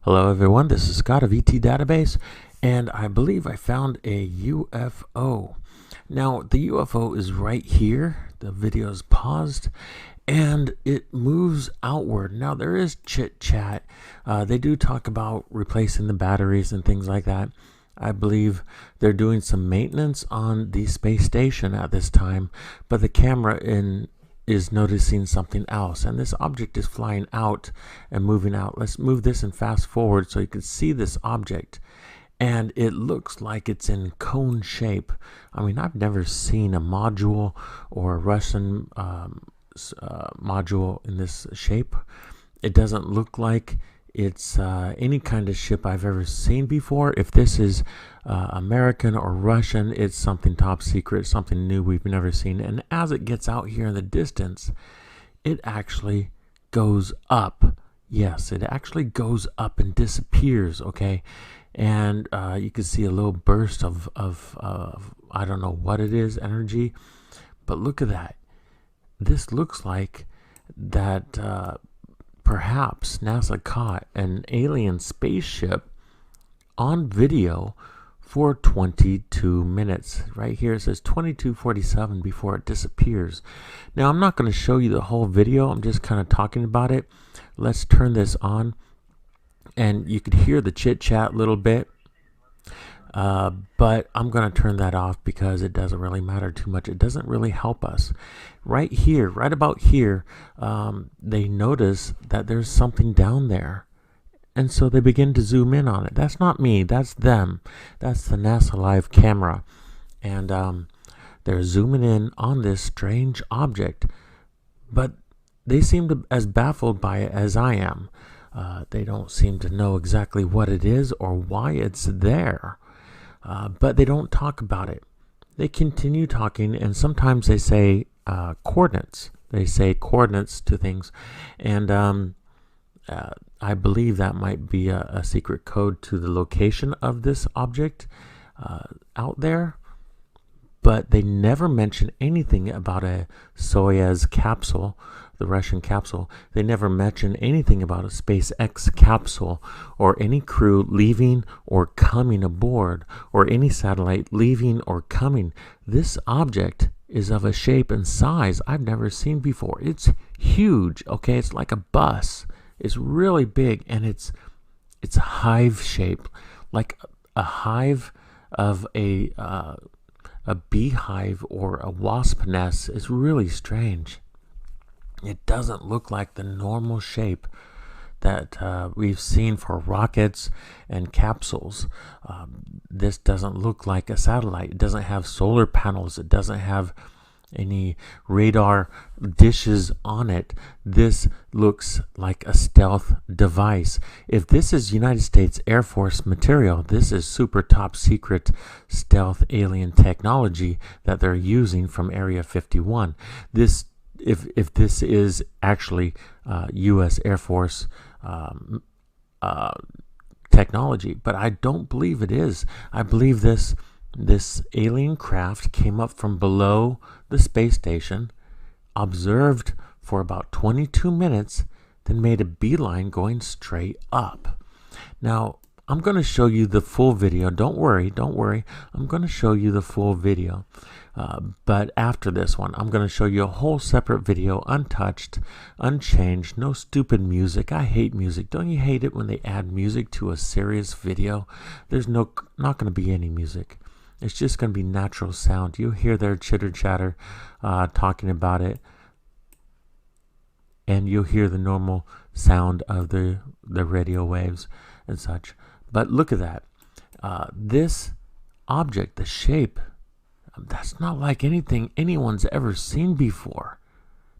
Hello everyone, this is Scott of ET Database, and I believe I found a UFO. Now, the UFO is right here. The video is paused, and it moves outward. Now, there is chit-chat. They do talk about replacing the batteries and things like that. I believe they're doing some maintenance on the space station at this time, but the camera is noticing something else, and this object is flying out and moving out. Let's move this and fast forward so you can see this object, and it looks like it's in cone shape. I mean, I've never seen a module or a Russian module in this shape. It doesn't look like it's any kind of ship I've ever seen before. If this is American or Russian, it's something top secret, something new we've never seen. And as it gets out here in the distance, it actually goes up. Yes, it actually goes up and disappears, okay? And you can see a little burst of I don't know what it is, energy. But look at that. This looks like that perhaps NASA caught an alien spaceship on video for 22 minutes. Right here it says 22:47 before it disappears. Now, I'm not going to show you the whole video. I'm just kind of talking about it. Let's turn this on, and you could hear the chit chat a little bit. But I'm going to turn that off because it doesn't really matter too much. It doesn't really help us. Right here, right about here, they notice that there's something down there. And so they begin to zoom in on it. That's not me. That's them. That's the NASA Live camera. And they're zooming in on this strange object. But they seem as baffled by it as I am. They don't seem to know exactly what it is or why it's there. But they don't talk about it. They continue talking, and sometimes they say coordinates. They say coordinates to things, and I believe that might be a secret code to the location of this object out there. But they never mention anything about a Soyuz capsule, the Russian capsule. They never mention anything about a SpaceX capsule or any crew leaving or coming aboard or any satellite leaving or coming. This object is of a shape and size I've never seen before. It's huge, okay? It's like a bus. It's really big, and it's a hive shape, like a hive of a beehive or a wasp nest. Is really strange. It doesn't look like the normal shape that we've seen for rockets and capsules. This doesn't look like a satellite. It doesn't have solar panels. It doesn't have any radar dishes on it. This looks like a stealth device. If this is United States Air Force material, this is super top secret stealth alien technology that they're using from Area 51. This, if this is actually U.S. Air Force technology, but I don't believe it is. I believe this alien craft came up from below the space station, observed for about 22 minutes, then made a beeline going straight up. Now, I'm going to show you the full video. Don't worry. I'm going to show you the full video. But after this one, I'm going to show you a whole separate video, untouched, unchanged, no stupid music. I hate music. Don't you hate it when they add music to a serious video? There's not going to be any music. It's just going to be natural sound. You hear their chitter chatter talking about it, and you'll hear the normal sound of the radio waves and such. But look at that. This object, the shape, that's not like anything anyone's ever seen before.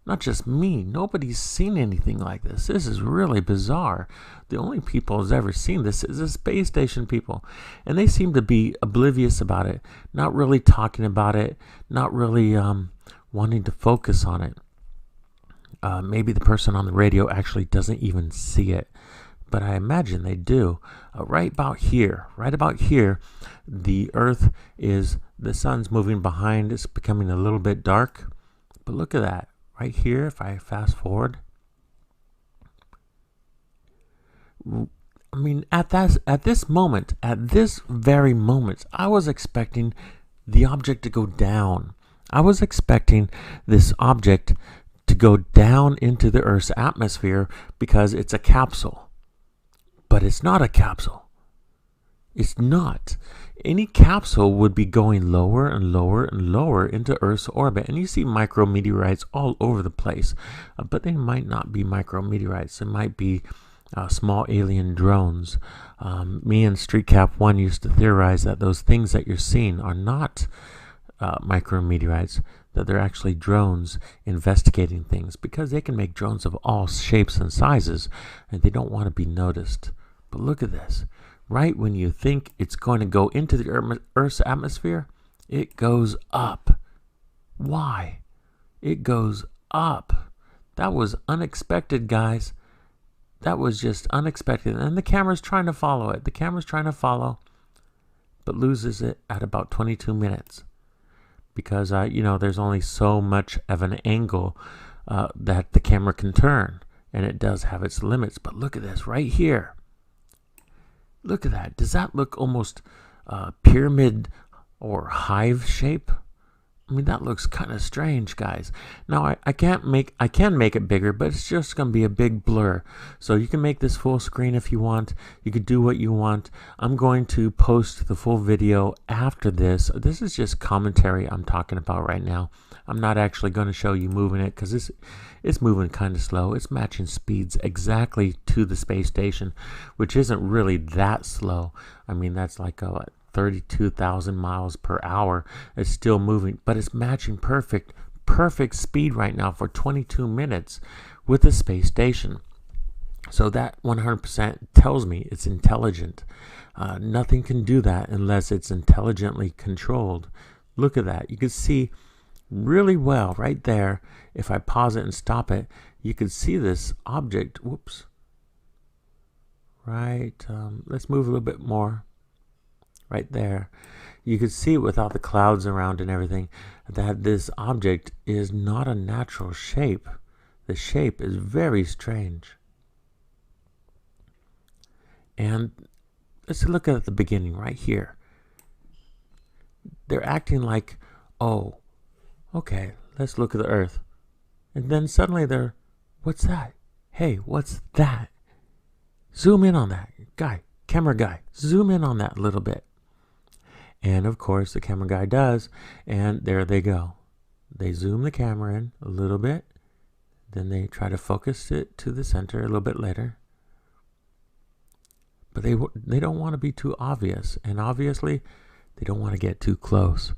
Not just me. Nobody's seen anything like this. This is really bizarre. The only people who's ever seen this is the space station people. And they seem to be oblivious about it. Not really talking about it. Not really wanting to focus on it. Maybe the person on the radio actually doesn't even see it. But I imagine they do. Right about here, the Earth is, the sun's moving behind. It's becoming a little bit dark. But look at that. Right here, if I fast forward, I'm mean, at this very moment, I was expecting the object to go down. I was expecting this object to go down into the Earth's atmosphere because it's a capsule. But it's not a capsule. It's not. Any capsule would be going lower and lower and lower into Earth's orbit. And you see micrometeorites all over the place. But they might not be micrometeorites. It might be small alien drones. Me and StreetCap 1 used to theorize that those things that you're seeing are not micrometeorites, that they're actually drones investigating things, because they can make drones of all shapes and sizes, and they don't want to be noticed. But look at this. Right when you think it's going to go into the Earth's atmosphere, it goes up. Why? It goes up. That was unexpected, guys. That was just unexpected. And the camera's trying to follow it. The camera's trying to follow, but loses it at about 22 minutes. Because, there's only so much of an angle that the camera can turn. And it does have its limits. But look at this right here. Look at that. Does that look almost pyramid or hive shape? I mean, that looks kind of strange, guys. Now, I can make it bigger, but it's just going to be a big blur. So you can make this full screen if you want. You can do what you want. I'm going to post the full video after this. This is just commentary I'm talking about right now. I'm not actually going to show you moving it because it's moving kind of slow. It's matching speeds exactly to the space station, which isn't really that slow. I mean, that's like 32,000 miles per hour. It's still moving, but it's matching perfect speed right now for 22 minutes with the space station. So that 100% tells me it's intelligent. Nothing can do that unless it's intelligently controlled. Look at that. You can see really well right there. If I pause it and stop it, you can see this object. Whoops. Right. Let's move a little bit more. Right there. You can see without the clouds around and everything that this object is not a natural shape. The shape is very strange. And let's look at the beginning right here. They're acting like, oh, okay, let's look at the Earth. And then suddenly they're, what's that? Hey, what's that? Zoom in on that. Camera guy, zoom in on that a little bit. And of course the camera guy does, and there they go. They zoom the camera in a little bit, then they try to focus it to the center a little bit later. But they don't want to be too obvious, and obviously they don't want to get too close,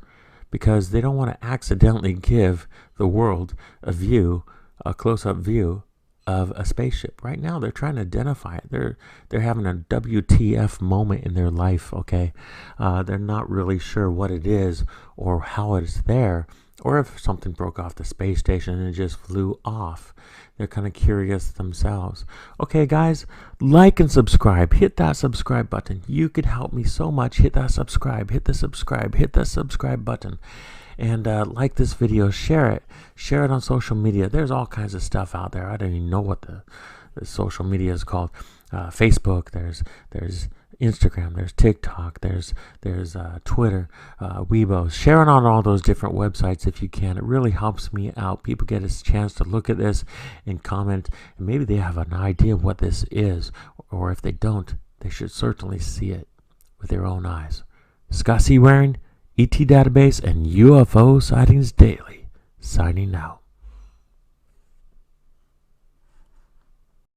because they don't want to accidentally give the world a close-up view of a spaceship. Right now they're trying to identify it. They're having a WTF moment in their life, okay? They're not really sure what it is or how it's there, or if something broke off the space station and it just flew off. They're kind of curious themselves. Okay, guys, like and subscribe. Hit that subscribe button. You could help me so much. Hit that subscribe. Hit the subscribe button. And like this video, share it on social media. There's all kinds of stuff out there. I don't even know what the social media is called. Facebook, there's Instagram, there's TikTok, there's Twitter, Weibo. Share it on all those different websites if you can. It really helps me out. People get a chance to look at this and comment, and maybe they have an idea of what this is, or if they don't, they should certainly see it with their own eyes. Scott C. Waring, ET Database and UFO Sightings Daily, signing out.